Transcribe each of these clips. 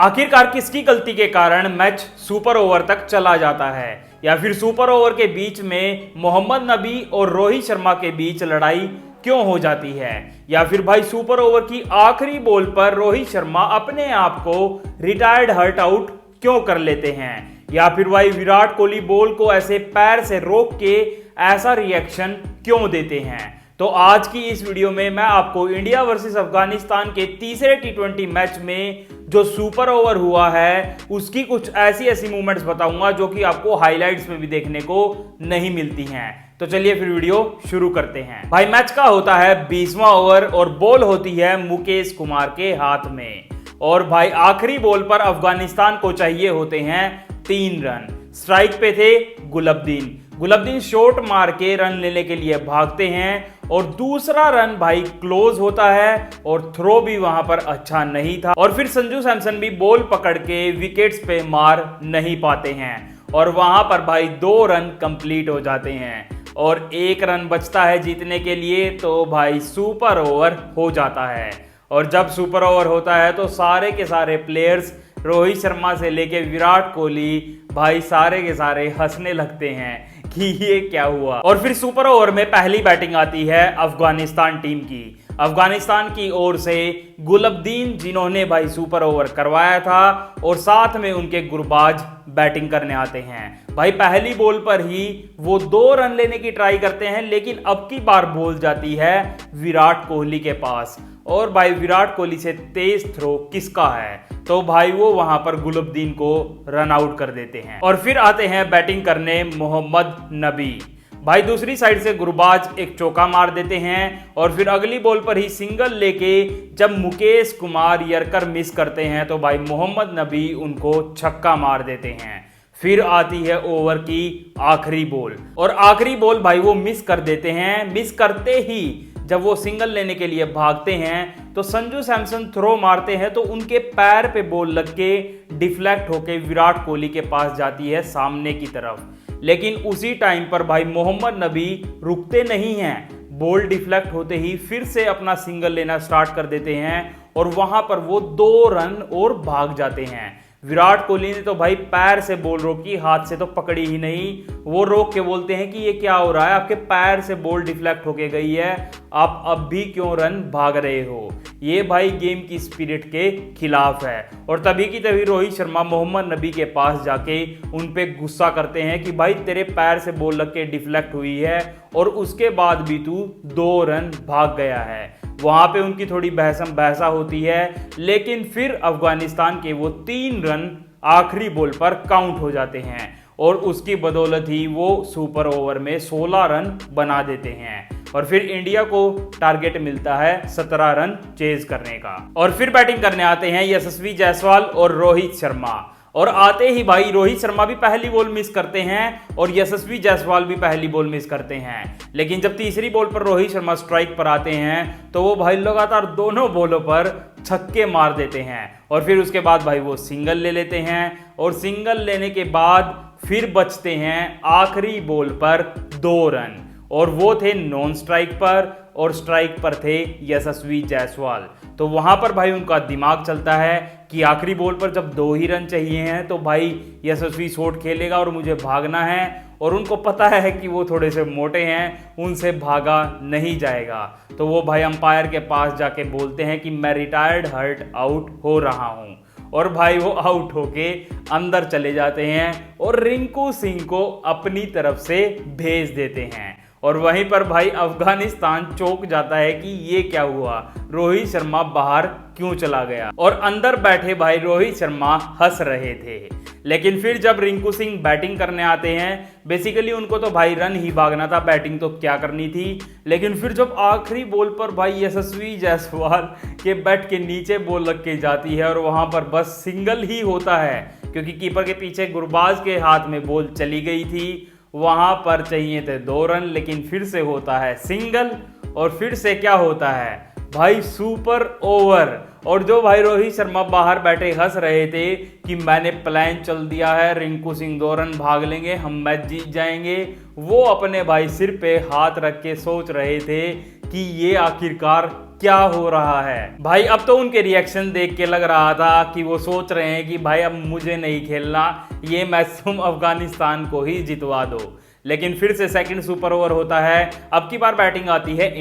आखिरकार किसकी गलती के कारण मैच सुपर ओवर तक चला जाता है, या फिर सुपर ओवर के बीच में मोहम्मद नबी और रोहित शर्मा के बीच लड़ाई क्यों हो जाती है, या फिर भाई सुपर ओवर की आखिरी बॉल पर रोहित शर्मा अपने आप को रिटायर्ड हर्ट आउट क्यों कर लेते हैं, या फिर भाई विराट कोहली बॉल को ऐसे पैर से रोक के ऐसा रिएक्शन क्यों देते हैं। तो आज की इस वीडियो में मैं आपको इंडिया वर्सेस अफगानिस्तान के तीसरे टी20 मैच में जो सुपर ओवर हुआ है उसकी कुछ ऐसी मूवमेंट्स बताऊंगा जो कि आपको हाइलाइट्स में भी देखने को नहीं मिलती हैं। तो चलिए फिर वीडियो शुरू करते हैं। भाई मैच का होता है 20वां ओवर और बॉल होती है मुकेश कुमार के हाथ में, और भाई आखिरी बॉल पर अफगानिस्तान को चाहिए होते हैं 3 रन। स्ट्राइक पे थे गुलबदीन शॉट मार के रन लेने के लिए भागते हैं, और दूसरा रन भाई क्लोज होता है और थ्रो भी वहां पर अच्छा नहीं था, और फिर संजू सैमसन भी बॉल पकड़ के विकेट्स पे मार नहीं पाते हैं, और वहां पर भाई 2 रन कंप्लीट हो जाते हैं और 1 रन बचता है जीतने के लिए। तो भाई सुपर ओवर हो जाता है, और जब सुपर ओवर होता है तो सारे के सारे प्लेयर्स रोहित शर्मा से लेके विराट कोहली भाई सारे के सारे हंसने लगते हैं कि ये क्या हुआ। और फिर सुपर ओवर में पहली बैटिंग आती है अफगानिस्तान टीम की। अफगानिस्तान की ओर से गुलबदीन जिन्होंने भाई सुपर ओवर करवाया था, और साथ में उनके गुरबाज बैटिंग करने आते हैं। भाई पहली बॉल पर ही वो 2 रन लेने की ट्राई करते हैं, लेकिन अब की बार बॉल जाती है विराट कोहली के पास, और भाई विराट कोहली से तेज थ्रो किसका है, तो भाई वो वहां पर गुलबदीन को रन आउट कर देते हैं। और फिर आते हैं बैटिंग करने मोहम्मद नबी। भाई दूसरी साइड से गुरबाज एक चौका मार देते हैं, और फिर अगली बॉल पर ही सिंगल लेके जब मुकेश कुमार यर्कर मिस करते हैं तो भाई मोहम्मद नबी उनको छक्का मार देते हैं। फिर आती है ओवर की आखिरी बॉल, और आखिरी बॉल भाई वो मिस कर देते हैं। मिस करते ही जब वो सिंगल लेने के लिए भागते हैं तो संजू सैमसन थ्रो मारते हैं, तो उनके पैर पे बॉल लग के डिफ्लेक्ट होके विराट कोहली के पास जाती है सामने की तरफ। लेकिन उसी टाइम पर भाई मोहम्मद नबी रुकते नहीं हैं, बॉल डिफ्लेक्ट होते ही फिर से अपना सिंगल लेना स्टार्ट कर देते हैं, और वहां पर वो 2 रन और भाग जाते हैं। विराट कोहली ने तो भाई पैर से बॉल रोकी, हाथ से तो पकड़ी ही नहीं। वो रोक के बोलते हैं कि ये क्या हो रहा है, आपके पैर से बॉल डिफ्लेक्ट होके गई है, आप अब भी क्यों रन भाग रहे हो। ये भाई गेम की स्पिरिट के खिलाफ है। और तभी की तभी रोहित शर्मा मोहम्मद नबी के पास जाके उन पे गुस्सा करते हैं कि भाई तेरे पैर से बॉल लग के डिफ्लेक्ट हुई है और उसके बाद भी तू 2 रन भाग गया है। वहां पे उनकी थोड़ी बहसा होती है, लेकिन फिर अफगानिस्तान के वो 3 रन आखिरी बॉल पर काउंट हो जाते हैं, और उसकी बदौलत ही वो सुपर ओवर में 16 रन बना देते हैं। और फिर इंडिया को टारगेट मिलता है 17 रन चेज करने का। और फिर बैटिंग करने आते हैं यशस्वी जायसवाल और रोहित शर्मा, और आते ही भाई रोहित शर्मा भी पहली बॉल मिस करते हैं और यशस्वी जायसवाल भी पहली बॉल मिस करते हैं। लेकिन जब तीसरी बॉल पर रोहित शर्मा स्ट्राइक पर आते हैं तो वो भाई लगातार दोनों बॉलों पर छक्के मार देते हैं, और फिर उसके बाद भाई वो सिंगल ले लेते हैं, और सिंगल लेने के बाद फिर बचते हैं आखिरी बॉल पर 2 रन, और वो थे नॉन स्ट्राइक पर, और स्ट्राइक पर थे यशस्वी जायसवाल। तो वहां पर भाई उनका दिमाग चलता है कि आखिरी बॉल पर जब 2 ही रन चाहिए हैं तो भाई यशस्वी शॉट खेलेगा और मुझे भागना है, और उनको पता है कि वो थोड़े से मोटे हैं, उनसे भागा नहीं जाएगा। तो वो भाई अंपायर के पास जाके बोलते हैं कि मैं रिटायर्ड हर्ट आउट हो रहा हूँ, और भाई वो आउट होके अंदर चले जाते हैं और रिंकू सिंह को अपनी तरफ से भेज देते हैं। और वहीं पर भाई अफगानिस्तान चौंक जाता है कि ये क्या हुआ, रोहित शर्मा बाहर क्यों चला गया, और अंदर बैठे भाई रोहित शर्मा हंस रहे थे। लेकिन फिर जब रिंकू सिंह बैटिंग करने आते हैं, बेसिकली उनको तो भाई रन ही भागना था, बैटिंग तो क्या करनी थी। लेकिन फिर जब आखिरी बॉल पर भाई यशस्वी जायसवाल के बैट के नीचे बॉल लग के जाती है, और वहां पर बस सिंगल ही होता है क्योंकि कीपर के पीछे गुरबाज के हाथ में बॉल चली गई थी, वहां पर चाहिए थे 2 रन, लेकिन फिर से होता है सिंगल, और फिर से क्या होता है भाई सुपर ओवर। और जो भाई रोहित शर्मा बाहर बैठे हंस रहे थे कि मैंने प्लान चल दिया है, रिंकू सिंह 2 रन भाग लेंगे, हम मैच जीत जाएंगे, वो अपने भाई सिर पे हाथ रख के सोच रहे थे कि ये आखिरकार क्या हो रहा है। भाई अब तो उनके रिएक्शन देख के लग रहा था कि वो सोच रहे हैं कि भाई अब मुझे नहीं खेलना, ये मैच तुम अफगानिस्तान को ही जितवा दो। लेकिन फिर से सेकंड सुपर ओवर होता है। अब की बार बैटिंग आती है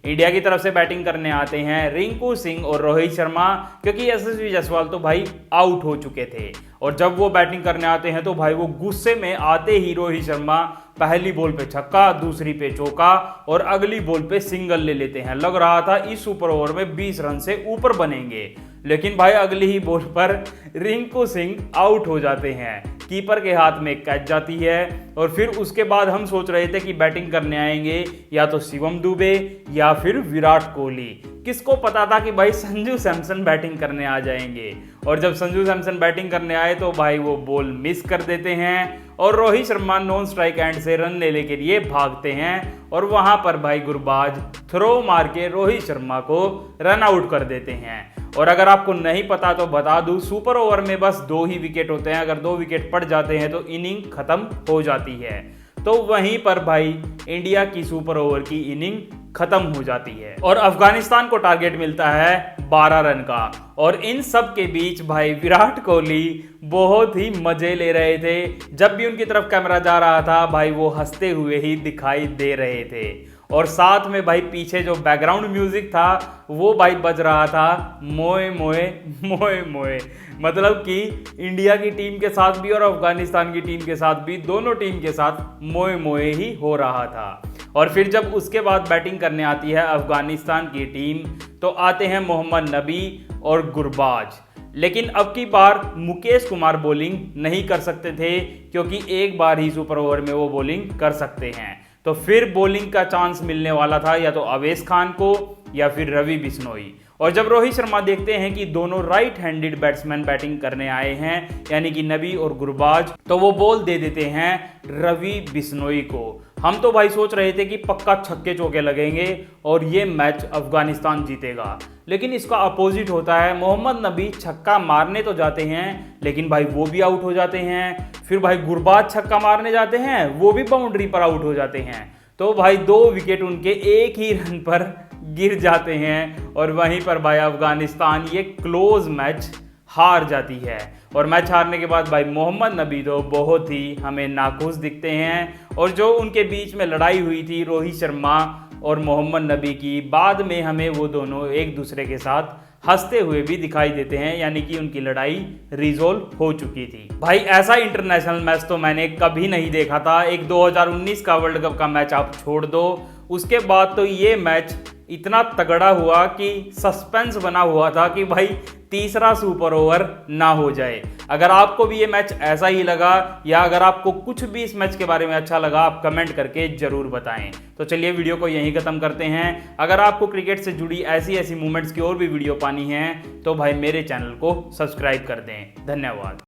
इंडिया की तरफ से बैटिंग करने आते हैं रिंकू सिंह और रोहित शर्मा, क्योंकि यशस्वी जायसवाल तो भाई आउट हो चुके थे। और जब वो बैटिंग करने आते हैं तो भाई वो गुस्से में आते ही रोहित शर्मा पहली बॉल पे छक्का, दूसरी पे चौका और अगली बॉल पे सिंगल ले लेते हैं। लग रहा था इस सुपर ओवर में 20 रन से ऊपर बनेंगे, लेकिन भाई अगली ही बॉल पर रिंकू सिंह आउट हो जाते हैं। कीपर के हाथ में कैच जाती है और फिर उसके बाद हम सोच रहे थे कि बैटिंग करने आएंगे या तो शिवम दुबे या फिर विराट कोहली। किसको पता था कि भाई संजू सैमसन बैटिंग करने आ जाएंगे। और जब संजू सैमसन बैटिंग करने आए तो भाई वो बॉल मिस कर देते हैं और Rohit Sharma non strike and से रन लेने के लिए भागते हैं और वहां पर भाई गुरबाज थ्रो मार के रोहित शर्मा को रन आउट कर देते हैं। और अगर आपको नहीं पता तो बता दूं, सुपर ओवर में बस 2 ही विकेट होते हैं। अगर 2 विकेट पड़ जाते हैं तो इनिंग खत्म हो जाती है। तो वहीं पर भाई इंडिया की सुपर ओवर की इनिंग खत्म हो जाती है और अफगानिस्तान को टारगेट मिलता है 12 रन का। और इन सब के बीच भाई विराट कोहली बहुत ही मजे ले रहे थे। जब भी उनकी तरफ कैमरा जा रहा था भाई वो हंसते हुए ही दिखाई दे रहे थे। और साथ में भाई पीछे जो बैकग्राउंड म्यूजिक था वो भाई बज रहा था मोए मोए मोए मोए। मतलब कि इंडिया की टीम के साथ भी और अफगानिस्तान की टीम के साथ भी, दोनों टीम के साथ मोए मोए ही हो रहा था। और फिर जब उसके बाद बैटिंग करने आती है अफगानिस्तान की टीम तो आते हैं मोहम्मद नबी और गुरबाज। लेकिन अब की बार मुकेश कुमार बॉलिंग नहीं कर सकते थे, क्योंकि एक बार ही सुपर ओवर में वो बॉलिंग कर सकते हैं। तो फिर बॉलिंग का चांस मिलने वाला था या तो अवेश खान को या फिर रवि बिश्नोई। और जब रोहित शर्मा देखते हैं कि दोनों राइट हैंडेड बैट्समैन बैटिंग करने आए हैं, यानी कि नबी और गुरबाज, तो वो बॉल दे देते हैं रवि बिश्नोई को। हम तो भाई सोच रहे थे कि पक्का छक्के चौके लगेंगे और ये मैच अफगानिस्तान जीतेगा, लेकिन इसका अपोजिट होता है। मोहम्मद नबी छक्का मारने तो जाते हैं लेकिन भाई वो भी आउट हो जाते हैं। फिर भाई गुरबाज छक्का मारने जाते हैं, वो भी बाउंड्री पर आउट हो जाते हैं। तो भाई 2 विकेट उनके एक ही रन पर गिर जाते हैं और वहीं पर भाई अफगानिस्तान ये क्लोज मैच हार जाती है। और मैच हारने के बाद भाई मोहम्मद नबी तो बहुत ही हमें नाखुश दिखते हैं। और जो उनके बीच में लड़ाई हुई थी रोहित शर्मा और मोहम्मद नबी की, बाद में हमें वो दोनों एक दूसरे के साथ हंसते हुए भी दिखाई देते हैं, यानी कि उनकी लड़ाई रिजोल्व हो चुकी थी। भाई ऐसा इंटरनेशनल मैच तो मैंने कभी नहीं देखा था। एक 2019 का वर्ल्ड कप का मैच आप छोड़ दो, उसके बाद तो ये मैच इतना तगड़ा हुआ कि सस्पेंस बना हुआ था कि भाई तीसरा सुपर ओवर ना हो जाए। अगर आपको भी ये मैच ऐसा ही लगा या अगर आपको कुछ भी इस मैच के बारे में अच्छा लगा, आप कमेंट करके जरूर बताएं। तो चलिए वीडियो को यहीं खत्म करते हैं। अगर आपको क्रिकेट से जुड़ी ऐसी मूवमेंट्स की और भी वीडियो पानी है तो भाई मेरे चैनल को सब्सक्राइब कर दें। धन्यवाद।